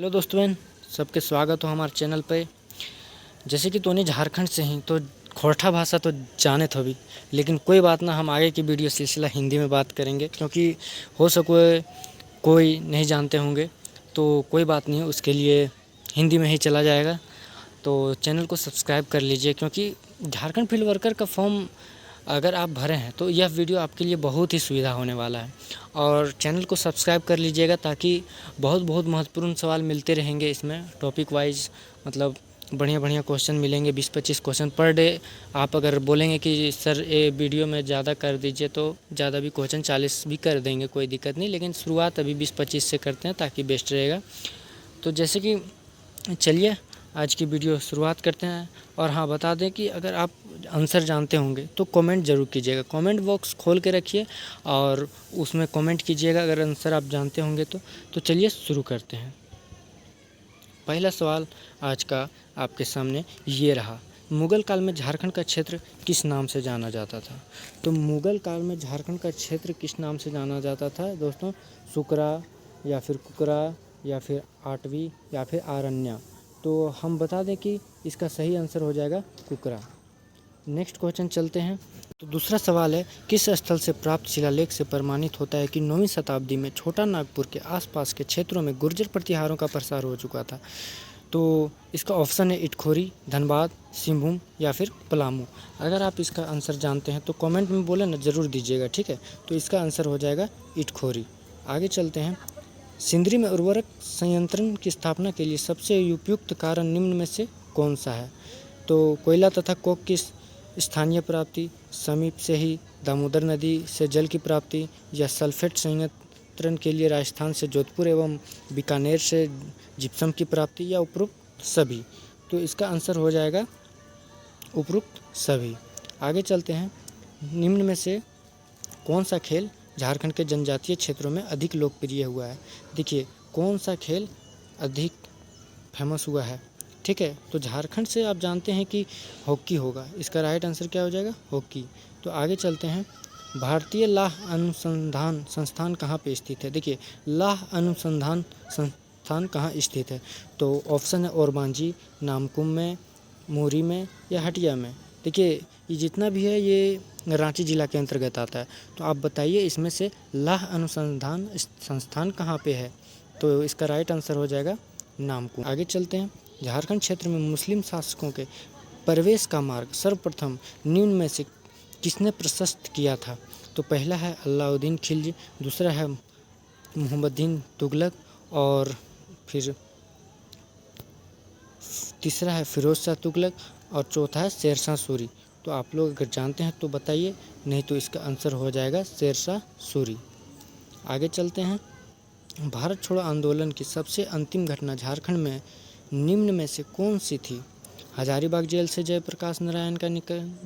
Hello दोस्तों, सबके स्वागत हो हमारे चैनल पे। जैसे कि तोने झारखंड से ही तो खोरठा भाषा तो जाने तो भी, लेकिन कोई बात ना, हम आगे की वीडियो सिलसिला हिंदी में बात करेंगे क्योंकि हो सके कोई नहीं जानते होंगे, तो कोई बात नहीं, उसके लिए हिंदी में ही चला जाएगा। तो चैनल को सब्सक्राइब कर लीजिए क्योंकि झारखंड फील्ड वर्कर का फॉर्म अगर आप भरे हैं तो यह वीडियो आपके लिए बहुत ही सुविधा होने वाला है। और चैनल को सब्सक्राइब कर लीजिएगा ताकि बहुत बहुत महत्वपूर्ण सवाल मिलते रहेंगे इसमें, टॉपिक वाइज, मतलब बढ़िया बढ़िया क्वेश्चन मिलेंगे, 20-25 क्वेश्चन पर डे। आप अगर बोलेंगे कि सर ये वीडियो में ज़्यादा कर दीजिए तो ज़्यादा भी क्वेश्चन 40 भी कर देंगे, कोई दिक्कत नहीं, लेकिन शुरुआत अभी 20-25 से करते हैं ताकि बेस्ट रहेगा। तो जैसे कि चलिए आज की वीडियो शुरुआत करते हैं। और हाँ, बता दें कि अगर आप आंसर जानते होंगे तो कमेंट ज़रूर कीजिएगा, कमेंट बॉक्स खोल के रखिए और उसमें कमेंट कीजिएगा अगर आंसर आप जानते होंगे तो चलिए शुरू करते हैं। पहला सवाल आज का आपके सामने ये रहा, मुग़ल काल में झारखंड का क्षेत्र किस नाम से जाना जाता था? तो मुग़ल काल में झारखंड का क्षेत्र किस नाम से जाना जाता था दोस्तों? सुकरा या फिर कुकरा या फिर आटवी या फिर आरण्या। तो हम बता दें कि इसका सही आंसर हो जाएगा कुकरा। नेक्स्ट क्वेश्चन चलते हैं। तो दूसरा सवाल है, किस स्थल से प्राप्त शिलालेख से प्रमाणित होता है कि 9वीं शताब्दी में छोटा नागपुर के आसपास के क्षेत्रों में गुर्जर प्रतिहारों का प्रसार हो चुका था? तो इसका ऑप्शन है इटखोरी, धनबाद, सिंहभूम या फिर पलामू। अगर आप इसका आंसर जानते हैं तो कमेंट में बोले ना, ज़रूर दीजिएगा, ठीक है। तो इसका आंसर हो जाएगा इटखोरी। आगे चलते हैं। सिंदरी में उर्वरक संयंत्रण की स्थापना के लिए सबसे उपयुक्त कारण निम्न में से कौन सा है? तो कोयला तथा कोक की स्थानीय प्राप्ति, समीप से ही दामोदर नदी से जल की प्राप्ति, या सल्फेट संयंत्रण के लिए राजस्थान से जोधपुर एवं बीकानेर से जिप्सम की प्राप्ति, या उपरोक्त सभी। तो इसका आंसर हो जाएगा उपरोक्त सभी। आगे चलते हैं। निम्न में से कौन सा खेल झारखंड के जनजातीय क्षेत्रों में अधिक लोकप्रिय हुआ है? देखिए, कौन सा खेल अधिक फेमस हुआ है, ठीक है। तो झारखंड से आप जानते हैं कि हॉकी होगा, इसका राइट आंसर क्या हो जाएगा? हॉकी। तो आगे चलते हैं। भारतीय लाह अनुसंधान संस्थान कहाँ पे स्थित है? देखिए, लाह अनुसंधान संस्थान कहाँ स्थित है? तो ऑप्शन है ओरमांझी, नामकुम में, मोरी में या हटिया में। देखिए, ये जितना भी है ये रांची जिला के अंतर्गत आता है। तो आप बताइए इसमें से लाह अनुसंधान संस्थान कहाँ पे है? तो इसका राइट आंसर हो जाएगा नामकुम। आगे चलते हैं। झारखंड क्षेत्र में मुस्लिम शासकों के प्रवेश का मार्ग सर्वप्रथम निम्न में से किसने प्रशस्त किया था? तो पहला है अलाउद्दीन खिलजी, दूसरा है मुहम्मदीन तुगलक, और फिर तीसरा है फिरोज शाह तुगलक, और चौथा है शेरशाह सूरी। तो आप लोग अगर जानते हैं तो बताइए, नहीं तो इसका आंसर हो जाएगा शेरशाह सूरी। आगे चलते हैं। भारत छोड़ो आंदोलन की सबसे अंतिम घटना झारखंड में निम्न में से कौन सी थी? हजारीबाग जेल से जयप्रकाश नारायण का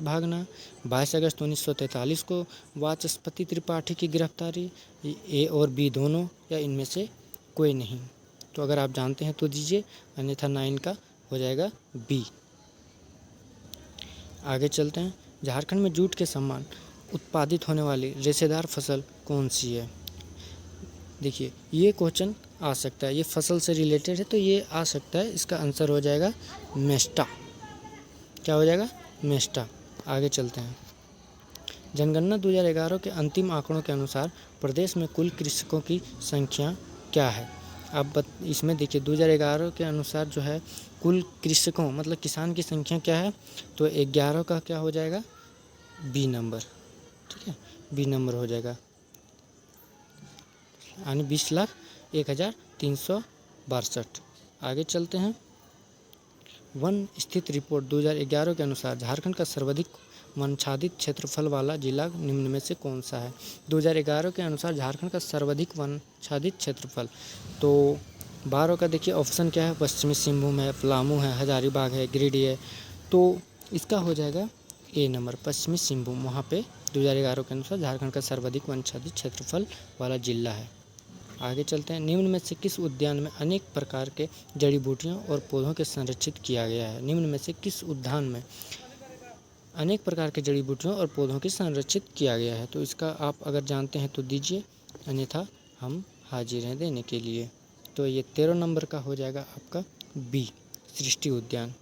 भागना, 22 अगस्त 1943 को वाचस्पति त्रिपाठी की गिरफ्तारी, ए और बी दोनों, या इनमें से कोई नहीं। तो अगर आप जानते हैं तो दीजिए, अन्यथा 9 का हो जाएगा बी। आगे चलते हैं। झारखंड में जूट के समान उत्पादित होने वाली रेशेदार फसल कौन सी है? देखिए, ये क्वेश्चन आ सकता है, ये फसल से रिलेटेड है तो ये आ सकता है। इसका आंसर हो जाएगा मेस्टा। क्या हो जाएगा? मेस्टा। आगे चलते हैं। जनगणना 2011 के अंतिम आंकड़ों के अनुसार प्रदेश में कुल कृषकों की संख्या क्या है? अब इसमें देखिए, 2011 के अनुसार जो है कुल कृषकों मतलब किसान की संख्या क्या है? तो 11 का क्या हो जाएगा? बी नंबर, ठीक है, बी नंबर हो जाएगा, यानी 20,01,362। आगे चलते हैं। वन स्थित रिपोर्ट 2011 के अनुसार झारखंड का सर्वाधिक वनाच्छादित क्षेत्रफल वाला जिला निम्न में से कौन सा है? 2011 के अनुसार झारखंड का सर्वाधिक वनाच्छादित क्षेत्रफल, तो 12 का देखिए ऑप्शन क्या है? पश्चिमी सिंहभूम है, पलामू है, हजारीबाग है, गिरिडीह है। तो इसका हो जाएगा ए नंबर, पश्चिमी सिंहभूम। वहाँ पे 2011 के अनुसार झारखंड का सर्वाधिक वनाच्छादित क्षेत्रफल वाला जिला है। आगे चलते हैं। निम्न में से किस उद्यान में अनेक प्रकार के जड़ी बूटियों और पौधों के संरक्षित किया गया है? निम्न में से किस उद्यान में अनेक प्रकार के जड़ी बूटियों और पौधों की संरक्षित किया गया है? तो इसका आप अगर जानते हैं तो दीजिए, अन्यथा हम हाजिर हैं देने के लिए। तो ये 13 नंबर का हो जाएगा आपका बी, सृष्टि उद्यान।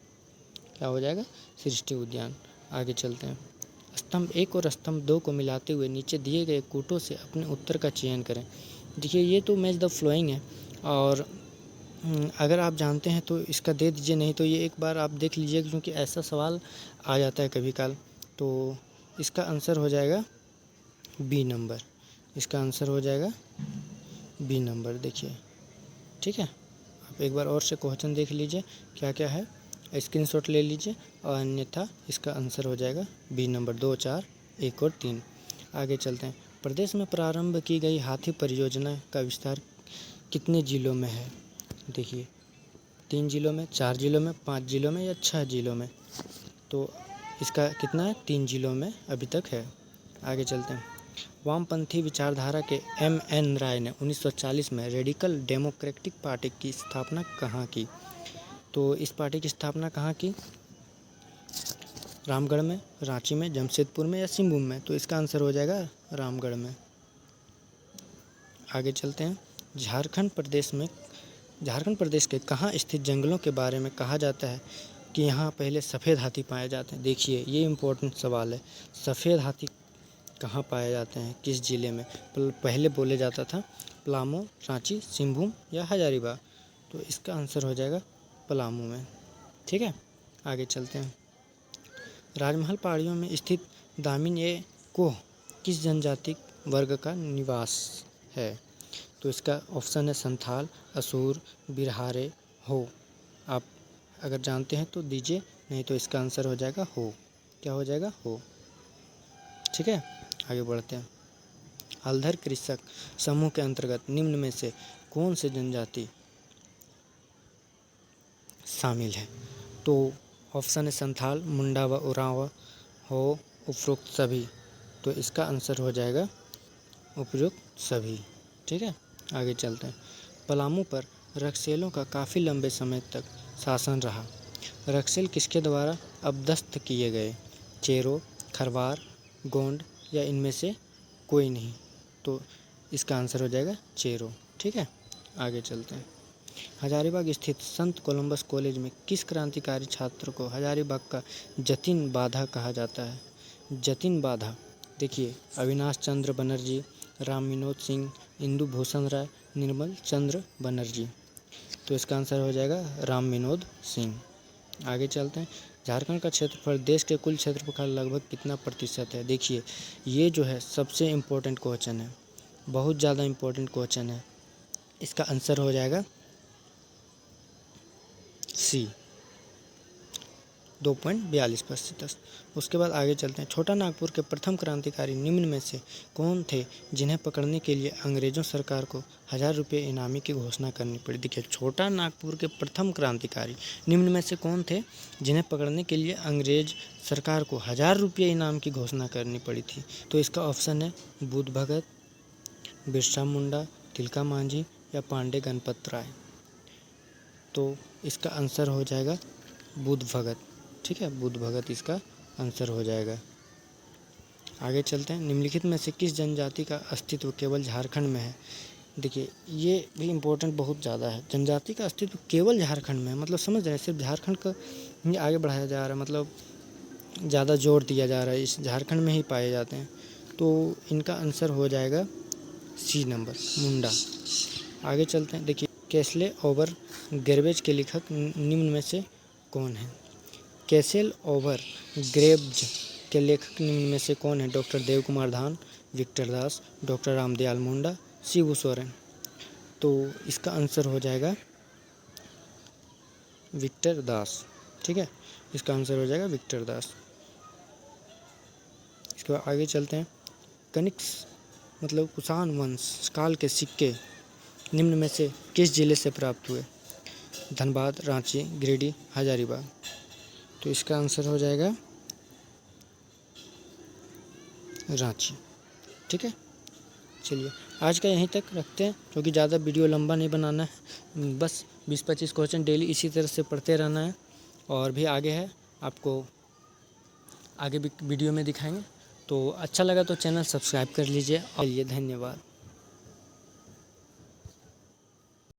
क्या हो जाएगा? सृष्टि उद्यान। आगे चलते हैं। स्तंभ 1 और स्तंभ 2 को मिलाते हुए नीचे दिए गए कूटों से अपने उत्तर का चयन करें। देखिए ये तो मैच द फ्लोइंग है, और अगर आप जानते हैं तो इसका दे दीजिए, नहीं तो ये एक बार आप देख लीजिए, क्योंकि ऐसा सवाल आ जाता है कभी काल। तो इसका आंसर हो जाएगा बी नंबर। इसका आंसर हो जाएगा बी नंबर। देखिए, ठीक है। आप एक बार और से क्वेश्चन देख लीजिए क्या क्या है, स्क्रीनशॉट ले लीजिए, और अन्यथा इसका आंसर हो जाएगा बी नंबर 2, 4, 1 और 3। आगे चलते हैं। प्रदेश में प्रारंभ की गई हाथी परियोजना का विस्तार कितने जिलों में है? देखिए, 3 जिलों में, 4 जिलों में, 5 जिलों में या 6 जिलों में? तो इसका कितना है? 3 जिलों में अभी तक है। आगे चलते हैं। वामपंथी विचारधारा के M.N. राय ने 1940 में रेडिकल डेमोक्रेटिक पार्टी की स्थापना कहाँ की? तो इस पार्टी की स्थापना कहाँ की? रामगढ़ में, रांची में, जमशेदपुर में या सिंहभूम में? तो इसका आंसर हो जाएगा रामगढ़ में। आगे चलते हैं। झारखंड प्रदेश के कहाँ स्थित जंगलों के बारे में कहा जाता है कि यहाँ पहले सफ़ेद हाथी पाए जाते हैं? देखिए, ये इम्पोर्टेंट सवाल है। सफ़ेद हाथी कहाँ पाए जाते हैं, किस ज़िले में? पहले बोले जाता था पलामू, रांची, सिंहभूम या हजारीबाग। तो इसका आंसर हो जाएगा पलामू में। ठीक है, आगे चलते हैं। राजमहल पहाड़ियों में स्थित दामिन ए कोह किस जनजाति वर्ग का निवास है? तो इसका ऑप्शन है संथाल, असूर, बिरहारे, हो। आप अगर जानते हैं तो दीजिए, नहीं तो इसका आंसर हो जाएगा हो। क्या हो जाएगा? हो। ठीक है, आगे बढ़ते हैं। हलधर कृषक समूह के अंतर्गत निम्न में से कौन से जनजाति शामिल है? तो ऑप्शन है संथाल, मुंडा व उरांव, हो, उपरोक्त सभी। तो इसका आंसर हो जाएगा उपयुक्त सभी। ठीक है, आगे चलते हैं। पलामू पर रक्सेलों का काफ़ी लंबे समय तक शासन रहा। रक्सेल किसके द्वारा अपदस्थ किए गए? चेरो, खरवार, गोंड या इनमें से कोई नहीं? तो इसका आंसर हो जाएगा चेरो। ठीक है, आगे चलते हैं। हजारीबाग स्थित संत कोलंबस कॉलेज में किस क्रांतिकारी छात्र को हजारीबाग का जतिन बाधा कहा जाता है? जतिन बाधा। देखिए, अविनाश चंद्र बनर्जी, राम विनोद सिंह, इंदु भूषण राय, निर्मल चंद्र बनर्जी। तो इसका आंसर हो जाएगा राम विनोद सिंह। आगे चलते हैं। झारखंड का क्षेत्रफल देश के कुल क्षेत्रफल का लगभग कितना प्रतिशत है? देखिए, ये जो है सबसे इम्पोर्टेंट क्वेश्चन है, बहुत ज़्यादा इम्पोर्टेंट क्वेश्चन है। इसका आंसर हो जाएगा सी, 2.42%। उसके बाद आगे चलते हैं। छोटा नागपुर के प्रथम क्रांतिकारी निम्न में से कौन थे जिन्हें पकड़ने के लिए अंग्रेज़ों सरकार को 1000 रुपये इनामी की घोषणा करनी पड़ी? देखिए, छोटा नागपुर के प्रथम क्रांतिकारी निम्न में से कौन थे जिन्हें पकड़ने के लिए अंग्रेज सरकार को 1000 रुपये इनाम की घोषणा करनी पड़ी थी? तो इसका ऑप्शन है बुद्ध भगत, बिरसा मुंडा, तिलका मांझी या पांडे गणपत राय। तो इसका आंसर हो जाएगा बुद्ध भगत। ठीक है, बुद्ध भगत इसका आंसर हो जाएगा। आगे चलते हैं। निम्नलिखित में से किस जनजाति का अस्तित्व केवल झारखंड में है? देखिए, ये भी इम्पोर्टेंट बहुत ज़्यादा है। जनजाति का अस्तित्व केवल झारखंड में है, मतलब समझ रहे हैं, सिर्फ झारखंड का ही आगे बढ़ाया जा रहा है, मतलब ज़्यादा जोर दिया जा रहा है, इस झारखंड में ही पाए जाते हैं। तो इनका आंसर हो जाएगा सी नंबर, मुंडा। आगे चलते हैं। देखिए, कैसले ओवर ग्रेवेज के लेखक निम्न में से कौन है? कैसल ओवर ग्रेव्ज के लेखक निम्न में से कौन है? डॉक्टर देव कुमार धान, विक्टर दास, डॉक्टर रामदयाल मुंडा, शिबू सोरेन। तो इसका आंसर हो जाएगा विक्टर दास। ठीक है, इसका आंसर हो जाएगा विक्टर दास। इसके बाद आगे चलते हैं। कनिक्स मतलब कुषाण वंश काल के सिक्के निम्न में से किस जिले से प्राप्त हुए? धनबाद, रांची, गिरिडीह, हजारीबाग। तो इसका आंसर हो जाएगा रांची। ठीक है, चलिए आज का यहीं तक रखते हैं, क्योंकि ज़्यादा वीडियो लंबा नहीं बनाना है। बस 20-25 क्वेश्चन डेली इसी तरह से पढ़ते रहना है, और भी आगे है, आपको आगे भी वीडियो में दिखाएंगे। तो अच्छा लगा तो चैनल सब्सक्राइब कर लीजिए। और ये धन्यवाद।